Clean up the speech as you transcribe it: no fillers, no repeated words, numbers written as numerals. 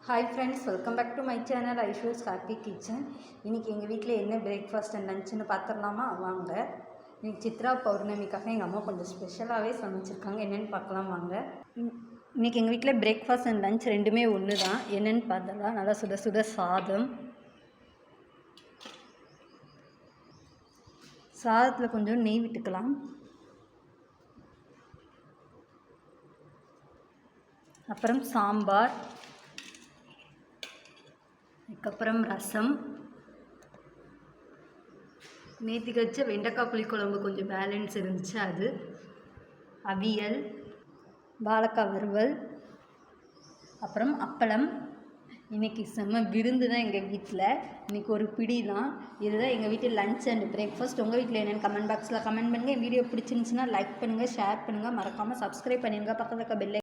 Hi friends, welcome back to my channel Aishu's happy kitchen. இன்றைக்கி எங்கள் வீட்டில் என்ன பிரேக்ஃபாஸ்ட் அண்ட் லஞ்சுன்னு பார்த்துடலாமா? வாங்க. இன்றைக்கி சித்ரா பௌர்ணமிக்காக எங்கள் அம்மா கொஞ்சம் ஸ்பெஷலாகவே சமைச்சிருக்காங்க. என்னென்னு பார்க்கலாம் வாங்க. இன்றைக்கி எங்கள் வீட்டில் பிரேக்ஃபாஸ்ட் அண்ட் லஞ்ச் ரெண்டுமே ஒன்று தான். என்னென்னு பார்த்தலாம். நல்லா சுட சுட சாதம், சாதத்தில் கொஞ்சம் நெய் விட்டுக்கலாம். அப்புறம் சாம்பார், அதுக்கப்புறம் ரசம், நேற்றுக்கு வச்ச வெண்டைக்காய் புளிக்குழம்பு கொஞ்சம் பேலன்ஸ் இருந்துச்சு, அது, அவியல், வாழைக்காய் வறுவல், அப்புறம் அப்பளம். இன்றைக்கி செம்ம விருந்து தான் எங்கள் வீட்டில். இன்றைக்கி ஒரு பிடி தான். இதுதான் எங்கள் வீட்டில் லஞ்ச் அண்ட் பிரேக்ஃபாஸ்ட். உங்கள் வீட்டில் என்னென்னு கமெண்ட் பாக்ஸில் கமெண்ட் பண்ணுங்கள். வீடியோ பிடிச்சிருந்துச்சுன்னா லைக் பண்ணுங்கள், ஷேர் பண்ணுங்கள், மறக்காமல் சப்ஸ்கிரைப் பண்ணிடுங்க. பக்கத்தில் இருக்க பெல்